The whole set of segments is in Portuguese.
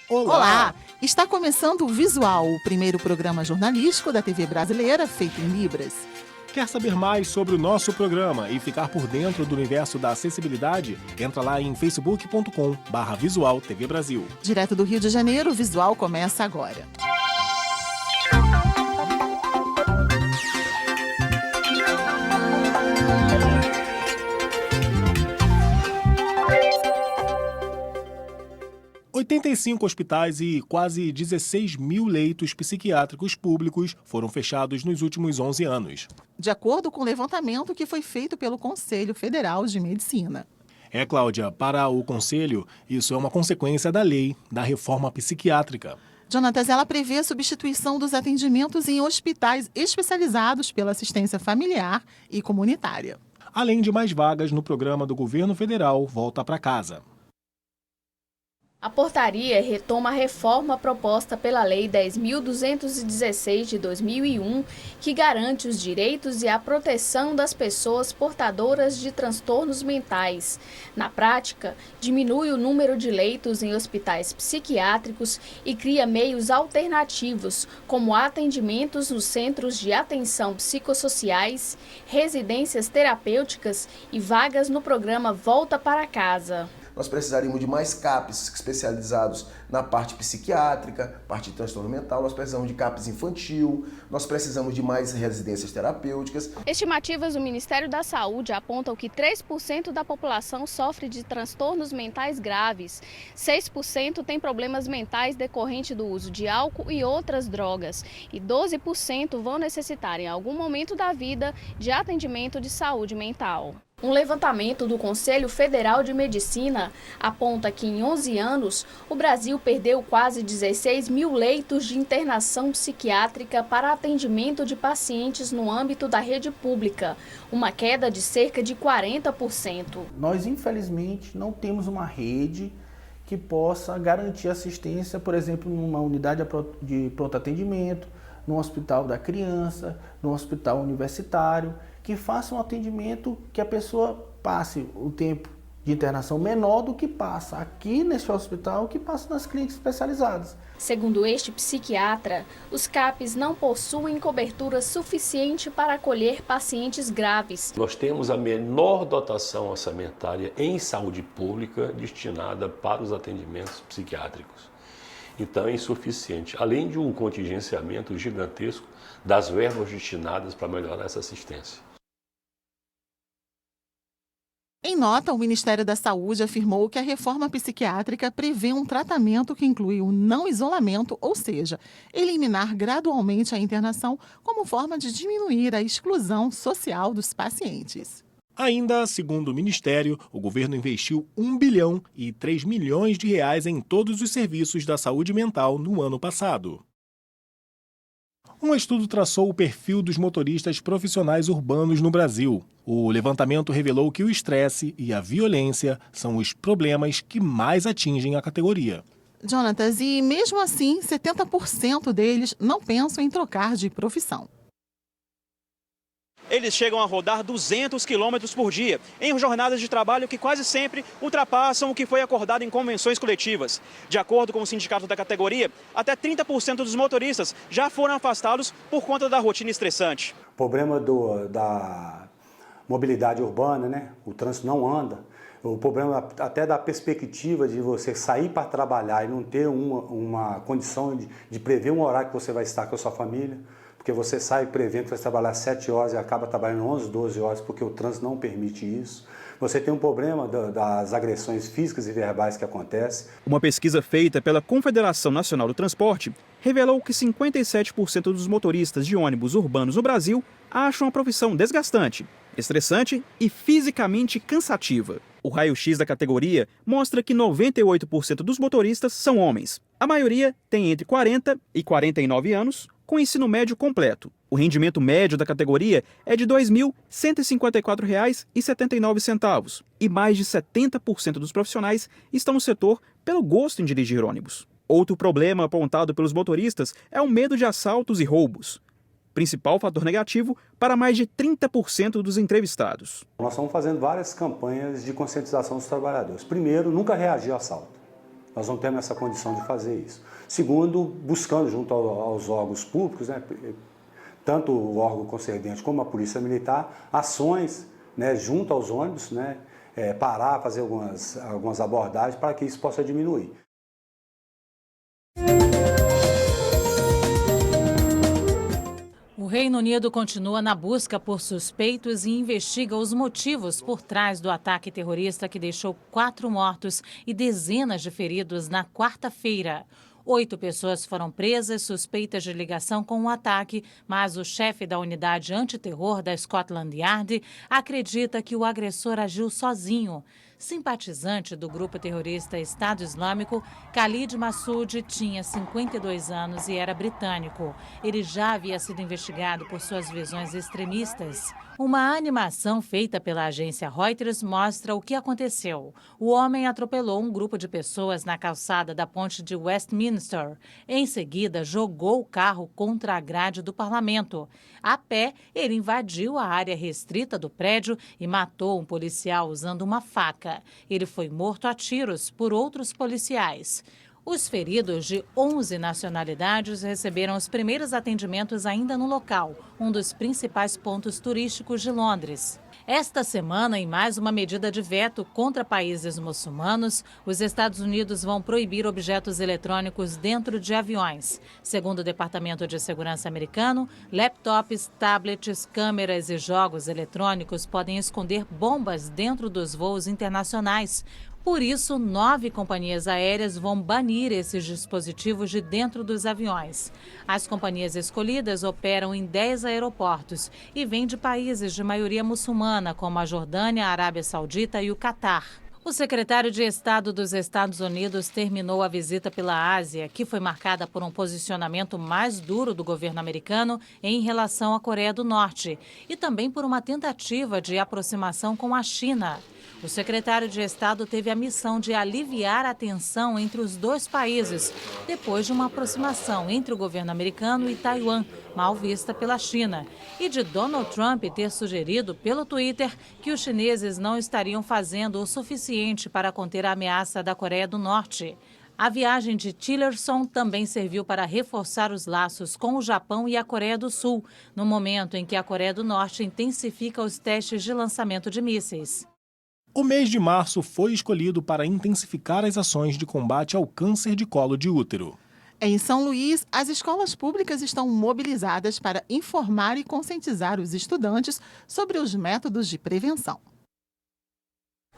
Olá! Está começando o Visual, o primeiro programa jornalístico da TV brasileira feito em Libras. Quer saber mais sobre o nosso programa e ficar por dentro do universo da acessibilidade? Entra lá em facebook.com/Visual TV Brasil. Direto do Rio de Janeiro, o Visual começa agora. – 85 hospitais e quase 16 mil leitos psiquiátricos públicos foram fechados nos últimos 11 anos. De acordo com o levantamento que foi feito pelo Conselho Federal de Medicina. Cláudia, para o Conselho, isso é uma consequência da lei da reforma psiquiátrica. Jonatas, ela prevê a substituição dos atendimentos em hospitais especializados pela assistência familiar e comunitária. Além de mais vagas no programa do governo federal Volta para Casa. A portaria retoma a reforma proposta pela Lei 10.216 de 2001, que garante os direitos e a proteção das pessoas portadoras de transtornos mentais. Na prática, diminui o número de leitos em hospitais psiquiátricos e cria meios alternativos, como atendimentos nos centros de atenção psicossociais, residências terapêuticas e vagas no programa Volta para Casa. Nós precisaríamos de mais CAPs especializados na parte psiquiátrica, parte de transtorno mental, nós precisamos de CAPs infantil, nós precisamos de mais residências terapêuticas. Estimativas do Ministério da Saúde apontam que 3% da população sofre de transtornos mentais graves, 6% tem problemas mentais decorrentes do uso de álcool e outras drogas e 12% vão necessitar em algum momento da vida de atendimento de saúde mental. Um levantamento do Conselho Federal de Medicina aponta que em 11 anos, o Brasil perdeu quase 16 mil leitos de internação psiquiátrica para atendimento de pacientes no âmbito da rede pública, uma queda de cerca de 40%. Nós, infelizmente, não temos uma rede que possa garantir assistência, por exemplo, numa unidade de pronto atendimento, no hospital da criança, no hospital universitário, que faça um atendimento que a pessoa passe o tempo de internação menor do que passa aqui neste hospital, que passa nas clínicas especializadas. Segundo este psiquiatra, os CAPs não possuem cobertura suficiente para acolher pacientes graves. Nós temos a menor dotação orçamentária em saúde pública destinada para os atendimentos psiquiátricos. Então é insuficiente, além de um contingenciamento gigantesco das verbas destinadas para melhorar essa assistência. Em nota, o Ministério da Saúde afirmou que a reforma psiquiátrica prevê um tratamento que inclui o não isolamento, ou seja, eliminar gradualmente a internação como forma de diminuir a exclusão social dos pacientes. Ainda, segundo o Ministério, o governo investiu 1 bilhão e 3 milhões de reais em todos os serviços da saúde mental no ano passado. Um estudo traçou o perfil dos motoristas profissionais urbanos no Brasil. O levantamento revelou que o estresse e a violência são os problemas que mais atingem a categoria. Jonatas, e mesmo assim, 70% deles não pensam em trocar de profissão. Eles chegam a rodar 200 quilômetros por dia, em jornadas de trabalho que quase sempre ultrapassam o que foi acordado em convenções coletivas. De acordo com o sindicato da categoria, até 30% dos motoristas já foram afastados por conta da rotina estressante. O problema da mobilidade urbana, né? O trânsito não anda. O problema até da perspectiva de você sair para trabalhar e não ter uma condição de prever um horário que você vai estar com a sua família. Porque você sai prevendo que vai trabalhar 7 horas e acaba trabalhando 11, 12 horas, porque o trânsito não permite isso. Você tem um problema das agressões físicas e verbais que acontecem. Uma pesquisa feita pela Confederação Nacional do Transporte revelou que 57% dos motoristas de ônibus urbanos no Brasil acham a profissão desgastante, estressante e fisicamente cansativa. O raio-x da categoria mostra que 98% dos motoristas são homens. A maioria tem entre 40 e 49 anos, com ensino médio completo. O rendimento médio da categoria é de R$ 2.154,79 e mais de 70% dos profissionais estão no setor pelo gosto em dirigir ônibus. Outro problema apontado pelos motoristas é o medo de assaltos e roubos, principal fator negativo para mais de 30% dos entrevistados. Nós estamos fazendo várias campanhas de conscientização dos trabalhadores. Primeiro, nunca reagir ao assalto. nós não temos essa condição de fazer isso. Segundo, buscando junto aos órgãos públicos, né, tanto o órgão concedente como a Polícia Militar, ações, né, junto aos ônibus, né, parar, fazer algumas abordagens para que isso possa diminuir. O Reino Unido continua na busca por suspeitos e investiga os motivos por trás do ataque terrorista que deixou 4 mortos e dezenas de feridos na quarta-feira. 8 pessoas foram presas suspeitas de ligação com o ataque, mas o chefe da unidade antiterror da Scotland Yard acredita que o agressor agiu sozinho. Simpatizante do grupo terrorista Estado Islâmico, Khalid Massoud tinha 52 anos e era britânico. Ele já havia sido investigado por suas visões extremistas. Uma animação feita pela agência Reuters mostra o que aconteceu. O homem atropelou um grupo de pessoas na calçada da ponte de Westminster. Em seguida, jogou o carro contra a grade do parlamento. A pé, ele invadiu a área restrita do prédio e matou um policial usando uma faca. Ele foi morto a tiros por outros policiais. Os feridos de 11 nacionalidades receberam os primeiros atendimentos ainda no local, um dos principais pontos turísticos de Londres. Esta semana, em mais uma medida de veto contra países muçulmanos, os Estados Unidos vão proibir objetos eletrônicos dentro de aviões. Segundo o Departamento de Segurança americano, laptops, tablets, câmeras e jogos eletrônicos podem esconder bombas dentro dos voos internacionais. Por isso, 9 companhias aéreas vão banir esses dispositivos de dentro dos aviões. As companhias escolhidas operam em 10 aeroportos e vêm de países de maioria muçulmana, como a Jordânia, a Arábia Saudita e o Catar. O secretário de Estado dos Estados Unidos terminou a visita pela Ásia, que foi marcada por um posicionamento mais duro do governo americano em relação à Coreia do Norte e também por uma tentativa de aproximação com a China. O secretário de Estado teve a missão de aliviar a tensão entre os dois países, depois de uma aproximação entre o governo americano e Taiwan, mal vista pela China, e de Donald Trump ter sugerido pelo Twitter que os chineses não estariam fazendo o suficiente para conter a ameaça da Coreia do Norte. A viagem de Tillerson também serviu para reforçar os laços com o Japão e a Coreia do Sul, no momento em que a Coreia do Norte intensifica os testes de lançamento de mísseis. O mês de março foi escolhido para intensificar as ações de combate ao câncer de colo de útero. Em São Luís, as escolas públicas estão mobilizadas para informar e conscientizar os estudantes sobre os métodos de prevenção.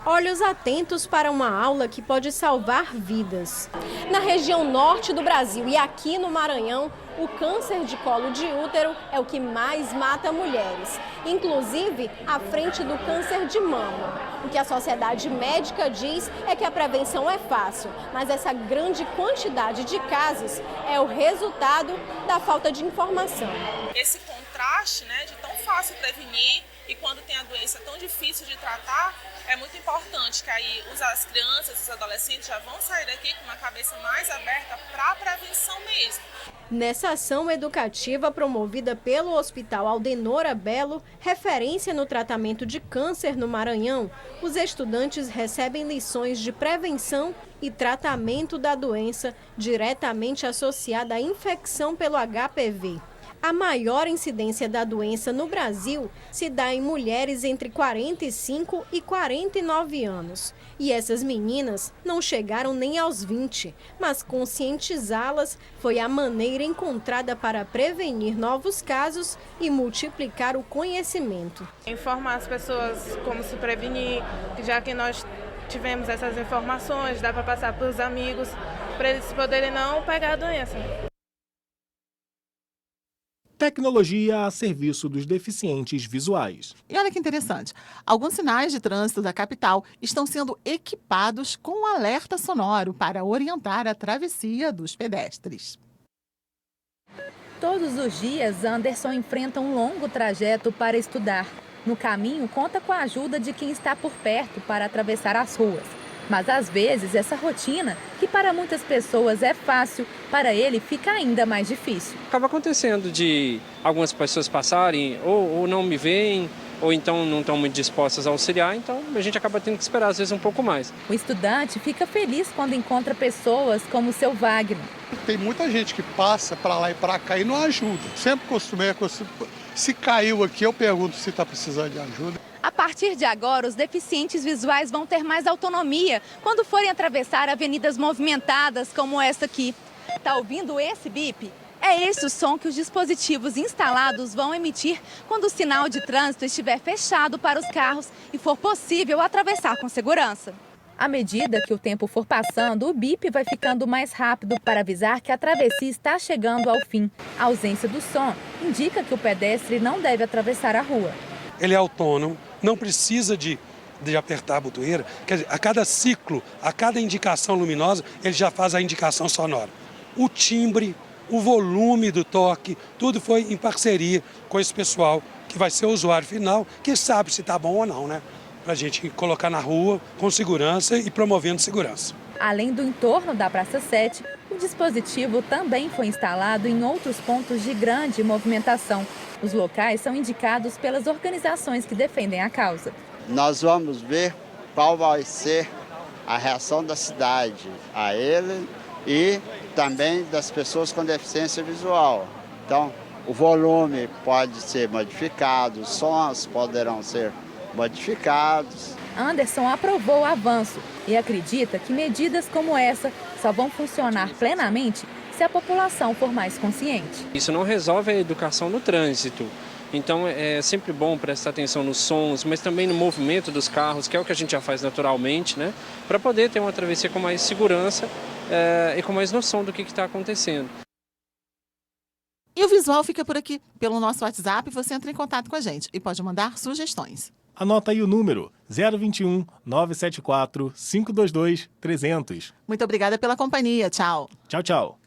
Olhos atentos para uma aula que pode salvar vidas. Na região norte do Brasil e aqui no Maranhão, o câncer de colo de útero é o que mais mata mulheres, inclusive à frente do câncer de mama. O que a sociedade médica diz é que a prevenção é fácil, mas essa grande quantidade de casos é o resultado da falta de informação. Esse contraste, de tão fácil prevenir e quando tem a doença tão difícil de tratar, é muito importante que aí as crianças, os adolescentes já vão sair daqui com uma cabeça mais aberta para a prevenção mesmo. Nessa ação educativa promovida pelo Hospital Aldenora Belo, referência no tratamento de câncer no Maranhão, os estudantes recebem lições de prevenção e tratamento da doença diretamente associada à infecção pelo HPV. A maior incidência da doença no Brasil se dá em mulheres entre 45 e 49 anos. E essas meninas não chegaram nem aos 20, mas conscientizá-las foi a maneira encontrada para prevenir novos casos e multiplicar o conhecimento. Informar as pessoas como se prevenir, já que nós tivemos essas informações, dá para passar para os amigos, para eles poderem não pegar a doença. Tecnologia a serviço dos deficientes visuais. E olha que interessante, alguns sinais de trânsito da capital estão sendo equipados com alerta sonoro para orientar a travessia dos pedestres. Todos os dias, Anderson enfrenta um longo trajeto para estudar. No caminho, conta com a ajuda de quem está por perto para atravessar as ruas. Mas às vezes essa rotina, que para muitas pessoas é fácil, para ele fica ainda mais difícil. Acaba acontecendo de algumas pessoas passarem ou não me veem ou então não estão muito dispostas a auxiliar, então a gente acaba tendo que esperar às vezes um pouco mais. O estudante fica feliz quando encontra pessoas como o seu Wagner. Tem muita gente que passa para lá e para cá e não ajuda. Sempre costumei, se caiu aqui, eu pergunto se está precisando de ajuda. A partir de agora, os deficientes visuais vão ter mais autonomia quando forem atravessar avenidas movimentadas como essa aqui. Tá ouvindo esse bip? É esse o som que os dispositivos instalados vão emitir quando o sinal de trânsito estiver fechado para os carros e for possível atravessar com segurança. À medida que o tempo for passando, o bip vai ficando mais rápido para avisar que a travessia está chegando ao fim. A ausência do som indica que o pedestre não deve atravessar a rua. Ele é autônomo, não precisa de apertar a botoeira. Quer dizer, a cada ciclo, a cada indicação luminosa, ele já faz a indicação sonora. O timbre, o volume do toque, tudo foi em parceria com esse pessoal que vai ser o usuário final, que sabe se está bom ou não, né? Para a gente colocar na rua com segurança e promovendo segurança. Além do entorno da Praça 7, o dispositivo também foi instalado em outros pontos de grande movimentação. Os locais são indicados pelas organizações que defendem a causa. Nós vamos ver qual vai ser a reação da cidade a ele e também das pessoas com deficiência visual. Então, o volume pode ser modificado, os sons poderão ser modificados. Anderson aprovou o avanço e acredita que medidas como essa só vão funcionar plenamente se a população for mais consciente. Isso não resolve a educação no trânsito. Então é sempre bom prestar atenção nos sons, mas também no movimento dos carros, que é o que a gente já faz naturalmente, né? Para poder ter uma travessia com mais segurança e com mais noção do que está acontecendo. E o visual fica por aqui. Pelo nosso WhatsApp, você entra em contato com a gente e pode mandar sugestões. Anota aí o número 021 974 522 300. Muito obrigada pela companhia. Tchau. Tchau, tchau.